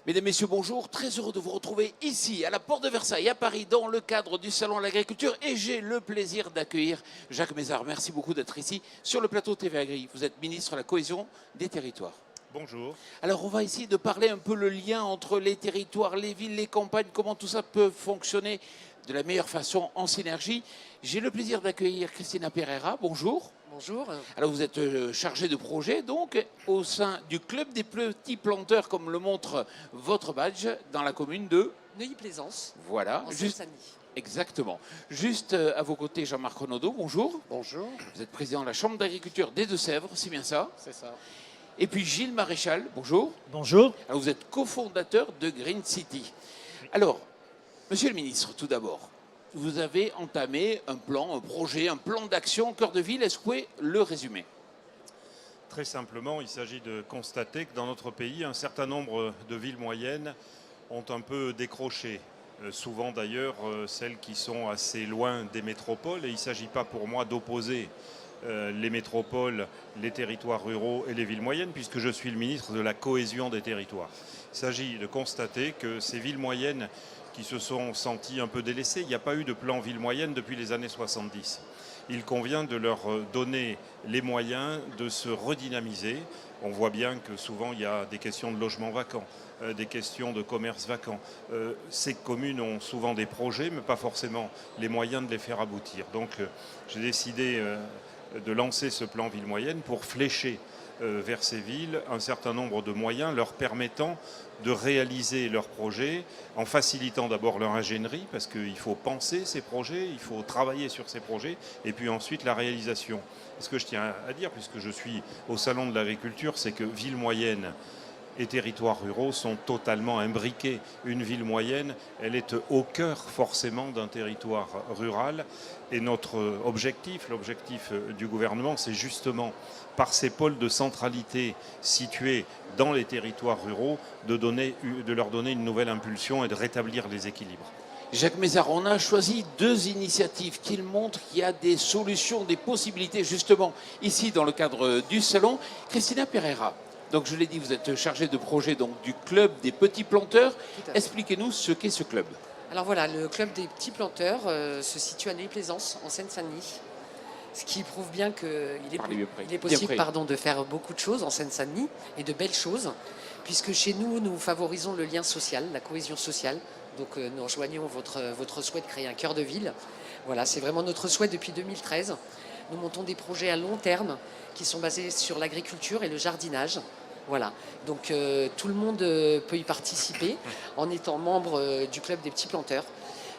Mesdames, Messieurs, bonjour. Très heureux de vous retrouver ici, à la Porte de Versailles, à Paris, dans le cadre du Salon de l'Agriculture. Et j'ai le plaisir d'accueillir Jacques Mézard. Merci beaucoup d'être ici, sur le plateau TV Agri. Vous êtes ministre de la Cohésion des Territoires. Bonjour. Alors, on va essayer de parler un peu le lien entre les territoires, les villes, les campagnes, comment tout ça peut fonctionner de la meilleure façon en synergie. J'ai le plaisir d'accueillir Cristina Pereira. Bonjour. Bonjour. Alors vous êtes chargé de projet donc au sein du club des petits planteurs comme le montre votre badge dans la commune de Neuilly-Plaisance. voilà, En juste Seine-Saint-Denis. exactement. Juste à vos côtés Jean-Marc Renaudot, bonjour. Bonjour, Vous êtes président de la Chambre d'agriculture des Deux-Sèvres, c'est bien ça. c'est ça. Et puis Gilles Maréchal, bonjour. Bonjour. Alors vous êtes cofondateur de Green City. Alors, monsieur le ministre, tout d'abord, vous avez entamé un plan, un projet, un plan d'action cœur de ville. Est-ce que vous pouvez le résumer? Très simplement, il s'agit de constater que dans notre pays, un certain nombre de villes moyennes ont un peu décroché. Souvent d'ailleurs, celles qui sont assez loin des métropoles. Et il ne s'agit pas pour moi d'opposer les métropoles, les territoires ruraux et les villes moyennes, puisque je suis le ministre de la cohésion des territoires. Il s'agit de constater que ces villes moyennes qui se sont senties un peu délaissées, il n'y a pas eu de plan ville moyenne depuis les années 70. Il convient de leur donner les moyens de se redynamiser. On voit bien que souvent il y a des questions de logement vacant, des questions de commerce vacant. Ces communes ont souvent des projets, mais pas forcément les moyens de les faire aboutir. Donc j'ai décidé de lancer ce plan ville moyenne pour flécher vers ces villes un certain nombre de moyens leur permettant de réaliser leurs projets en facilitant d'abord leur ingénierie, parce qu'il faut penser ces projets, il faut travailler sur ces projets, et puis ensuite la réalisation. Ce que je tiens à dire, puisque je suis au Salon de l'Agriculture, c'est que villes moyennes et territoires ruraux sont totalement imbriqués. Une ville moyenne, elle est au cœur forcément d'un territoire rural. Et notre objectif, l'objectif du gouvernement, c'est justement, par ces pôles de centralité situés dans les territoires ruraux, de leur donner une nouvelle impulsion et de rétablir les équilibres. Jacques Mézard, on a choisi deux initiatives qui montrent qu'il y a des solutions, des possibilités justement ici dans le cadre du salon. Cristina Pereira, donc je l'ai dit, vous êtes chargée de projet donc, du club des petits planteurs. Expliquez-nous ce qu'est ce club. Alors voilà, le club des petits planteurs se situe à Neuilly-Plaisance, en Seine-Saint-Denis. Ce qui prouve bien qu'il est possible de faire beaucoup de choses en Seine-Saint-Denis et de belles choses, puisque chez nous, nous favorisons le lien social, la cohésion sociale. Donc nous rejoignons votre souhait de créer un cœur de ville. Voilà, c'est vraiment notre souhait depuis 2013. Nous montons des projets à long terme qui sont basés sur l'agriculture et le jardinage. Voilà, donc tout le monde peut y participer en étant membre du club des petits planteurs,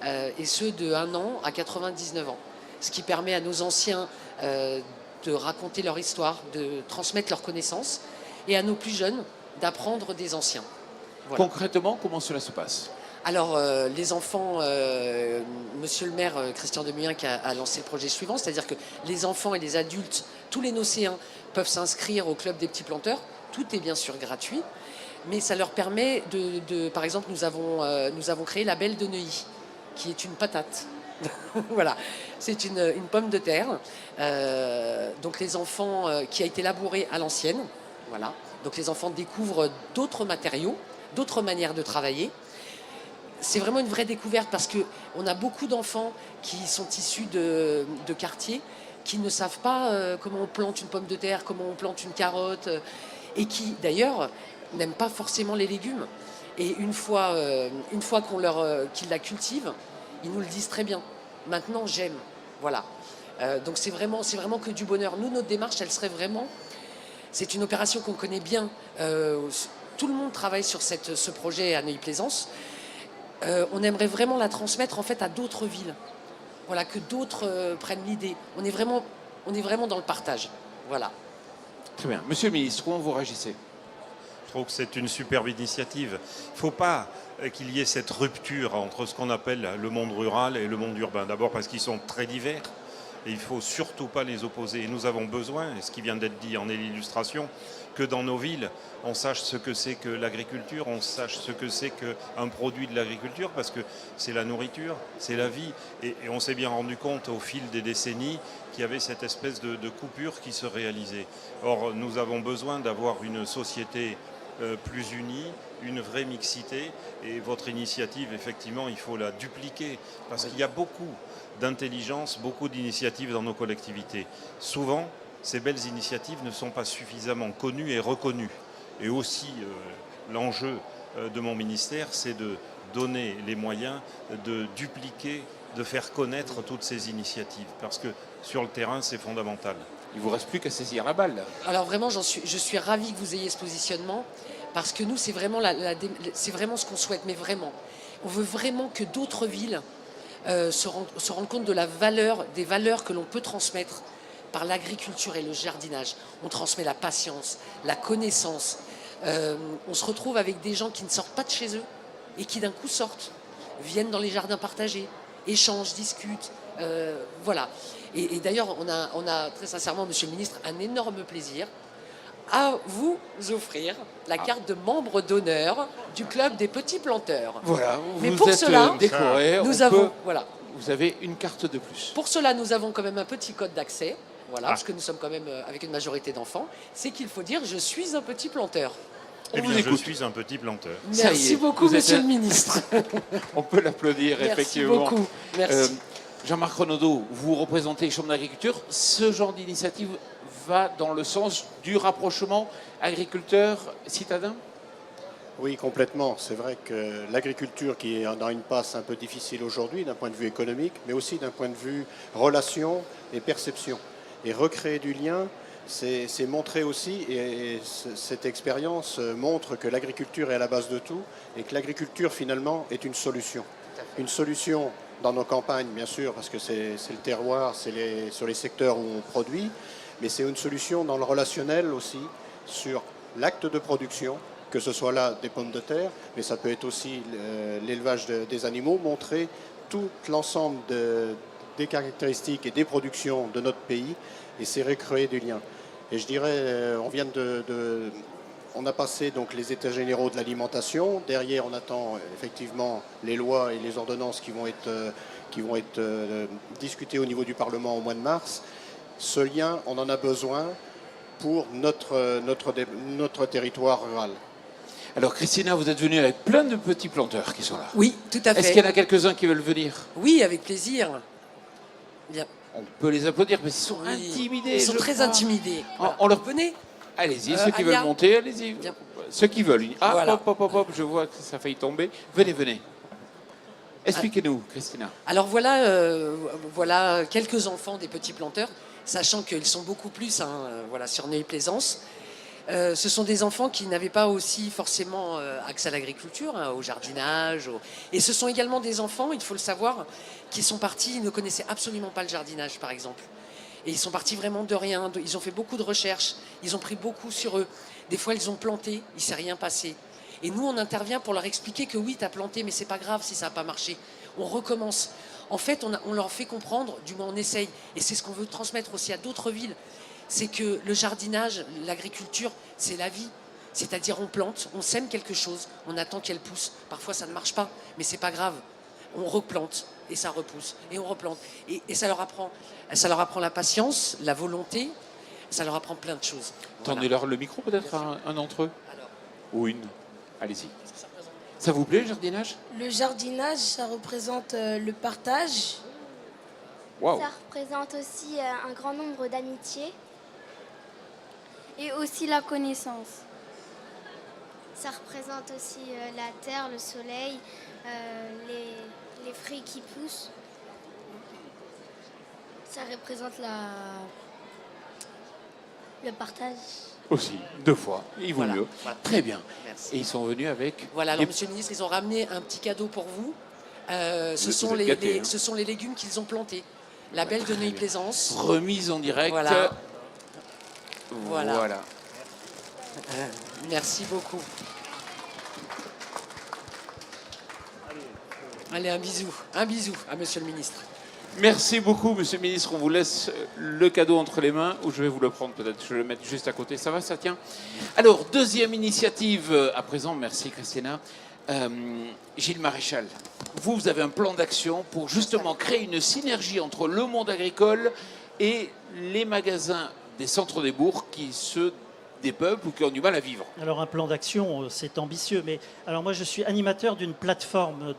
et ce de 1 an à 99 ans. Ce qui permet à nos anciens de raconter leur histoire, de transmettre leurs connaissances, et à nos plus jeunes d'apprendre des anciens. Voilà. Concrètement, comment cela se passe? Alors, les enfants, monsieur le maire Christian Demuyens a lancé le projet suivant, c'est-à-dire que les enfants et les adultes, tous les nocéens, peuvent s'inscrire au club des petits planteurs. Tout est bien sûr gratuit, mais ça leur permet par exemple, nous avons créé la Belle de Neuilly, qui est une patate. Voilà, c'est une pomme de terre. Donc les enfants, qui a été labourée à l'ancienne. Voilà, donc les enfants découvrent d'autres matériaux, d'autres manières de travailler. C'est vraiment une vraie découverte parce qu'on a beaucoup d'enfants qui sont issus de quartiers qui ne savent pas comment on plante une pomme de terre, comment on plante une carotte, et qui d'ailleurs n'aiment pas forcément les légumes. Et une fois qu'ils la cultivent, ils nous le disent très bien. Maintenant, j'aime. Voilà. Donc c'est vraiment que du bonheur. Nous, notre démarche, elle serait vraiment... C'est une opération qu'on connaît bien. Tout le monde travaille sur ce projet à Neuilly-Plaisance. On aimerait vraiment la transmettre en fait à d'autres villes. Voilà, que d'autres prennent l'idée. On est vraiment dans le partage. Voilà. Très bien. Monsieur le ministre, comment vous réagissez? Je trouve que c'est une superbe initiative. Il ne faut pas qu'il y ait cette rupture entre ce qu'on appelle le monde rural et le monde urbain. D'abord parce qu'ils sont très divers et il ne faut surtout pas les opposer. Et nous avons besoin, et ce qui vient d'être dit en est l'illustration, que dans nos villes, on sache ce que c'est que l'agriculture, on sache ce que c'est qu'un produit de l'agriculture, parce que c'est la nourriture, c'est la vie. Et on s'est bien rendu compte au fil des décennies qu'il y avait cette espèce de coupure qui se réalisait. Or, nous avons besoin d'avoir une société plus unis, une vraie mixité. Et votre initiative, effectivement, il faut la dupliquer parce qu'il y a beaucoup d'intelligence, beaucoup d'initiatives dans nos collectivités. Souvent, ces belles initiatives ne sont pas suffisamment connues et reconnues. Et aussi, l'enjeu de mon ministère, c'est de donner les moyens de dupliquer, de faire connaître toutes ces initiatives. Parce que sur le terrain, c'est fondamental. Il ne vous reste plus qu'à saisir la balle. Alors vraiment, je suis ravie que vous ayez ce positionnement, parce que nous, c'est vraiment, c'est vraiment ce qu'on souhaite, mais vraiment. On veut vraiment que d'autres villes se rendent compte de des valeurs que l'on peut transmettre par l'agriculture et le jardinage. On transmet la patience, la connaissance. On se retrouve avec des gens qui ne sortent pas de chez eux et qui d'un coup sortent, viennent dans les jardins partagés, échangent, discutent. Voilà. Et d'ailleurs, on a très sincèrement, Monsieur le Ministre, un énorme plaisir à vous offrir la carte de membre d'honneur du Club des Petits Planteurs. Voilà, Mais vous pour êtes cela, décoré. voilà. Vous avez une carte de plus. Pour cela, nous avons quand même un petit code d'accès, voilà, parce que nous sommes quand même avec une majorité d'enfants. C'est qu'il faut dire je suis un petit planteur. Eh On bien, vous je écoute. suis un petit planteur. Ça y est, Merci beaucoup, vous êtes Monsieur un- le Ministre. On peut l'applaudir, Merci effectivement. beaucoup. Merci. Jean-Marc Renaudot, vous représentez les chambres d'agriculture. Ce genre d'initiative va dans le sens du rapprochement agriculteur-citadin? Oui, complètement. C'est vrai que l'agriculture qui est dans une passe un peu difficile aujourd'hui d'un point de vue économique, mais aussi d'un point de vue relation et perception. Et recréer du lien, c'est montrer aussi, et cette expérience montre que l'agriculture est à la base de tout et que l'agriculture finalement est une solution. Une solution dans nos campagnes, bien sûr, parce que c'est le terroir, sur les secteurs où on produit, mais c'est une solution dans le relationnel aussi, sur l'acte de production, que ce soit là des pommes de terre, mais ça peut être aussi l'élevage des animaux, montrer tout l'ensemble des caractéristiques et des productions de notre pays, et c'est recréer du lien. Et je dirais, on a passé donc les états généraux de l'alimentation. Derrière, on attend effectivement les lois et les ordonnances qui vont être discutées au niveau du Parlement au mois de mars. Ce lien, on en a besoin pour notre territoire rural. Alors, Christina, vous êtes venue avec plein de petits planteurs qui sont là. Oui, tout à Est-ce fait. qu'il y en a quelques-uns qui veulent venir? Oui, avec plaisir. Bien. On peut les applaudir, mais ils sont Oui. intimidés. Ils sont je très crois. intimidés. On leur- Venez. Allez-y, ceux qui Alia. veulent monter, allez-y. Viens. Ceux qui veulent. Ah, Voilà. hop, je vois que ça a failli tomber. Venez, venez. Expliquez-nous, Christina. Alors voilà quelques enfants des petits planteurs, sachant qu'ils sont beaucoup plus voilà, sur Neuilly-Plaisance. Ce sont des enfants qui n'avaient pas aussi forcément accès à l'agriculture, au jardinage. Et ce sont également des enfants, il faut le savoir, qui sont partis, ils ne connaissaient absolument pas le jardinage, par exemple. Et ils sont partis vraiment de rien. Ils ont fait beaucoup de recherches, ils ont pris beaucoup sur eux. Des fois, ils ont planté, il ne s'est rien passé. Et nous, on intervient pour leur expliquer que oui, tu as planté, mais c'est pas grave si ça n'a pas marché. On recommence. En fait, on leur fait comprendre, du moins on essaye, et c'est ce qu'on veut transmettre aussi à d'autres villes, c'est que le jardinage, l'agriculture, c'est la vie. C'est-à-dire on plante, on sème quelque chose, on attend qu'elle pousse. Parfois ça ne marche pas, mais c'est pas grave. On replante et ça repousse et on replante. Et ça leur apprend la patience, la volonté, ça leur apprend plein de choses. Voilà. Tendez-leur le micro peut-être à un d'entre eux Alors, ou une. Allez-y. Ça vous plaît le jardinage? Le jardinage, ça représente le partage. Waouh. Ça représente aussi un grand nombre d'amitiés et aussi la connaissance. Ça représente aussi la terre, le soleil, les fruits qui poussent. Ça représente le partage. Aussi, 2 fois. Il vaut Voilà. mieux. Voilà. Très bien. merci. Et ils sont venus avec. Voilà, alors des- Monsieur le Ministre, ils ont ramené un petit cadeau pour vous. Ce Vous sont êtes gâtés, hein. ce sont les légumes qu'ils ont plantés. La belle de Neuilly-Plaisance. Remise en direct. Voilà. Voilà. Voilà. Merci beaucoup. Allez, un bisou à Monsieur le Ministre. Merci beaucoup, Monsieur le Ministre. On vous laisse le cadeau entre les mains, ou je vais vous le prendre peut-être. Je vais le mettre juste à côté. Ça va, ça tient? Alors, deuxième initiative à présent. Merci, Christina. Gilles Maréchal, vous avez un plan d'action pour justement créer une synergie entre le monde agricole et les magasins des centres des bourgs qui se des peuples ou qui ont du mal à vivre. Alors un plan d'action, c'est ambitieux, mais alors moi je suis animateur d'une plateforme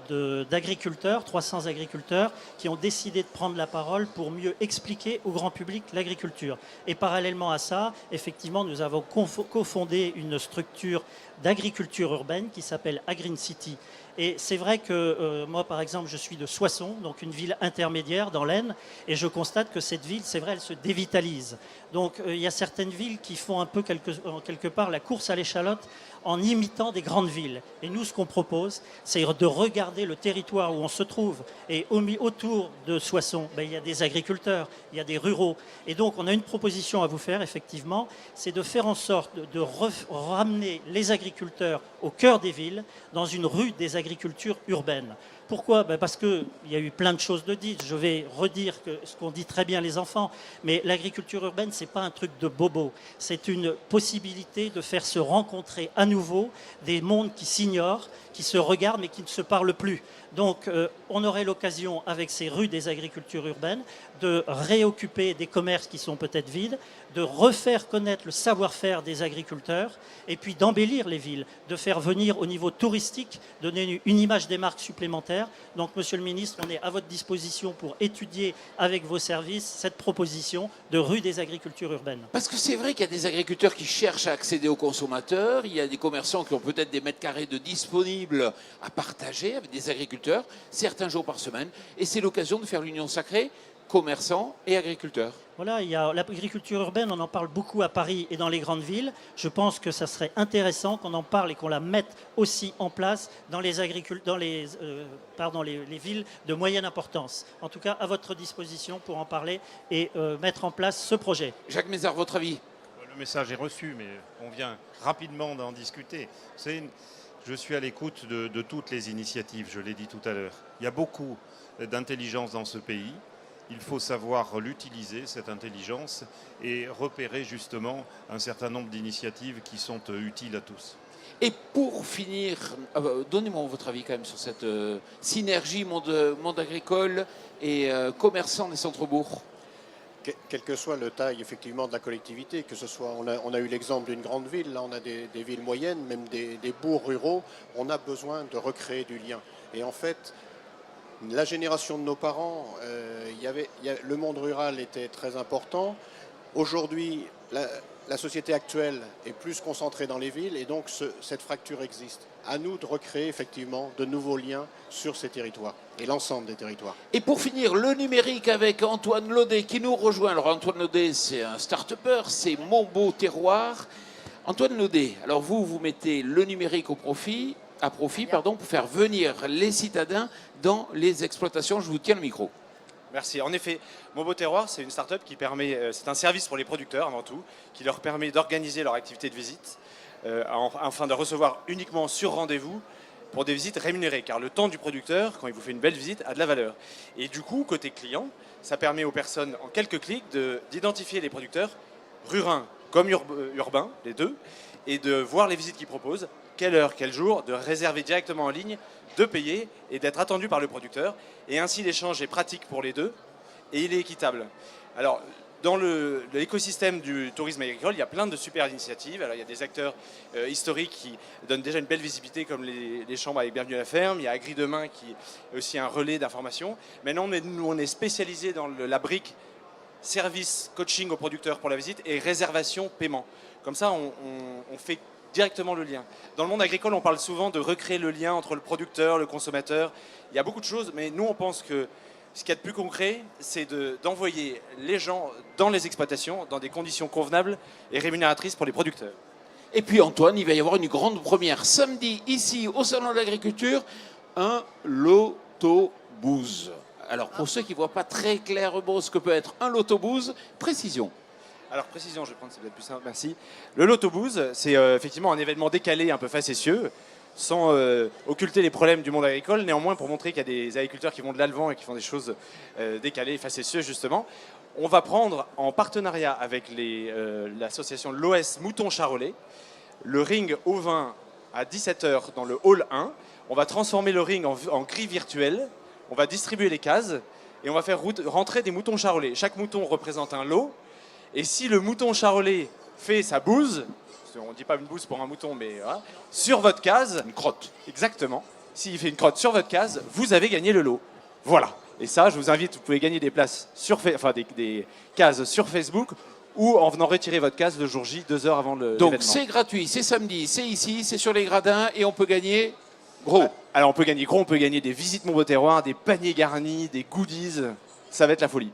d'agriculteurs, 300 agriculteurs, qui ont décidé de prendre la parole pour mieux expliquer au grand public l'agriculture. Et parallèlement à ça, effectivement, nous avons cofondé une structure d'agriculture urbaine qui s'appelle Agreen City. Et c'est vrai que moi, par exemple, je suis de Soissons, donc une ville intermédiaire dans l'Aisne, et je constate que cette ville, c'est vrai, elle se dévitalise. Donc il y a certaines villes qui font un peu quelque part la course à l'échalote en imitant des grandes villes. Et nous, ce qu'on propose, c'est de regarder le territoire où on se trouve. Et autour de Soissons, il y a des agriculteurs, il y a des ruraux. Et donc, on a une proposition à vous faire, effectivement, c'est de faire en sorte de ramener les agriculteurs au cœur des villes, dans une rue des agricultures urbaines. Pourquoi ? Parce qu'il y a eu plein de choses de dites. Je vais redire ce qu'ont dit très bien les enfants. Mais l'agriculture urbaine, ce n'est pas un truc de bobo. C'est une possibilité de faire se rencontrer à nouveau des mondes qui s'ignorent, qui se regardent mais qui ne se parlent plus. Donc on aurait l'occasion, avec ces rues des agricultures urbaines, de réoccuper des commerces qui sont peut-être vides, de refaire connaître le savoir-faire des agriculteurs et puis d'embellir les villes, de faire venir au niveau touristique, donner une image des marques supplémentaires. Donc, Monsieur le Ministre, on est à votre disposition pour étudier avec vos services cette proposition de rue des agricultures urbaines. Parce que c'est vrai qu'il y a des agriculteurs qui cherchent à accéder aux consommateurs, il y a des commerçants qui ont peut-être des mètres carrés de disponibles à partager avec des agriculteurs, certains jours par semaine, et c'est l'occasion de faire l'union sacrée, commerçants et agriculteurs. Voilà, il y a l'agriculture urbaine, on en parle beaucoup à Paris et dans les grandes villes. Je pense que ça serait intéressant qu'on en parle et qu'on la mette aussi en place dans les villes de moyenne importance. En tout cas, à votre disposition pour en parler et mettre en place ce projet. Jacques Mézard, votre avis ? Le message est reçu, mais on vient rapidement d'en discuter. Je suis à l'écoute de toutes les initiatives, je l'ai dit tout à l'heure. Il y a beaucoup d'intelligence dans ce pays. Il faut savoir l'utiliser, cette intelligence, et repérer justement un certain nombre d'initiatives qui sont utiles à tous. Et pour finir, donnez-moi votre avis quand même sur cette synergie monde agricole et commerçant des centres-bourgs. Quelle que soit la taille effectivement de la collectivité, que ce soit, on a eu l'exemple d'une grande ville, là on a des villes moyennes, même des bourgs ruraux, on a besoin de recréer du lien. Et en fait, la génération de nos parents, le monde rural était très important. Aujourd'hui, la société actuelle est plus concentrée dans les villes et donc cette fracture existe. À nous de recréer effectivement de nouveaux liens sur ces territoires et l'ensemble des territoires. Et pour finir, le numérique avec Antoine Laudet qui nous rejoint. Alors Antoine Laudet, c'est un start-upper, c'est Mon Beau Terroir. Antoine Laudet, alors vous mettez le numérique à profit, pour faire venir les citadins dans les exploitations. Je vous tiens le micro. Merci. En effet, Mon Beau Terroir, c'est une start-up qui permet, c'est un service pour les producteurs avant tout, qui leur permet d'organiser leur activité de visite afin de recevoir uniquement sur rendez-vous pour des visites rémunérées, car le temps du producteur, quand il vous fait une belle visite, a de la valeur. Et du coup, côté client, ça permet aux personnes, en quelques clics, d'identifier les producteurs rurins comme urbains, les deux, et de voir les visites qu'ils proposent, quelle heure, quel jour, de réserver directement en ligne, de payer et d'être attendu par le producteur. Et ainsi, l'échange est pratique pour les deux et il est équitable. Alors, dans l'écosystème du tourisme agricole, il y a plein de super initiatives. Alors, il y a des acteurs historiques qui donnent déjà une belle visibilité, comme les chambres avec Bienvenue à la ferme. Il y a Agri Demain qui est aussi un relais d'information. Maintenant, nous, on est spécialisé dans la brique service coaching aux producteurs pour la visite et réservation paiement. Comme ça, on fait directement le lien. Dans le monde agricole, on parle souvent de recréer le lien entre le producteur, le consommateur. Il y a beaucoup de choses, mais nous, on pense que ce qu'il y a de plus concret, c'est d'envoyer les gens dans les exploitations dans des conditions convenables et rémunératrices pour les producteurs. Et puis Antoine, il va y avoir une grande première samedi ici au Salon de l'Agriculture, un loto-bouse. Alors pour ceux qui ne voient pas très clairement ce que peut être un loto-bouse, précision. Alors précision, je vais prendre, c'est peut-être plus simple, merci. Le loto-bouse, c'est effectivement un événement décalé, un peu facétieux, sans occulter les problèmes du monde agricole, néanmoins pour montrer qu'il y a des agriculteurs qui vont de l'avant et qui font des choses décalées et facétieuses justement. On va prendre en partenariat avec l'association l'OS Mouton Charolais, le ring ovin à 17h dans le hall 1. On va transformer le ring en grille virtuelle, on va distribuer les cases et on va faire rentrer des moutons charolais. Chaque mouton représente un lot. Et si le mouton charolais fait sa bouse, on ne dit pas une bouse pour un mouton, mais voilà, sur votre case. Une crotte. Exactement. S'il fait une crotte sur votre case, vous avez gagné le lot. Voilà. Et ça, je vous invite, vous pouvez gagner des places des cases sur Facebook ou en venant retirer votre case le jour J, 2 heures avant l'événement. Donc c'est gratuit, c'est samedi, c'est ici, c'est sur les gradins et on peut gagner gros. Alors on peut gagner gros, on peut gagner des visites Mon Beau Terroir, des paniers garnis, des goodies. Ça va être la folie.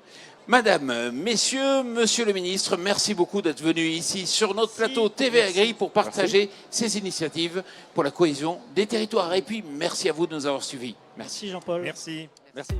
Madame, messieurs, monsieur le ministre, merci beaucoup d'être venu ici sur notre plateau TV Agri pour partager ces initiatives pour la cohésion des territoires. Et puis merci à vous de nous avoir suivis. Merci Jean-Paul. Merci. Merci.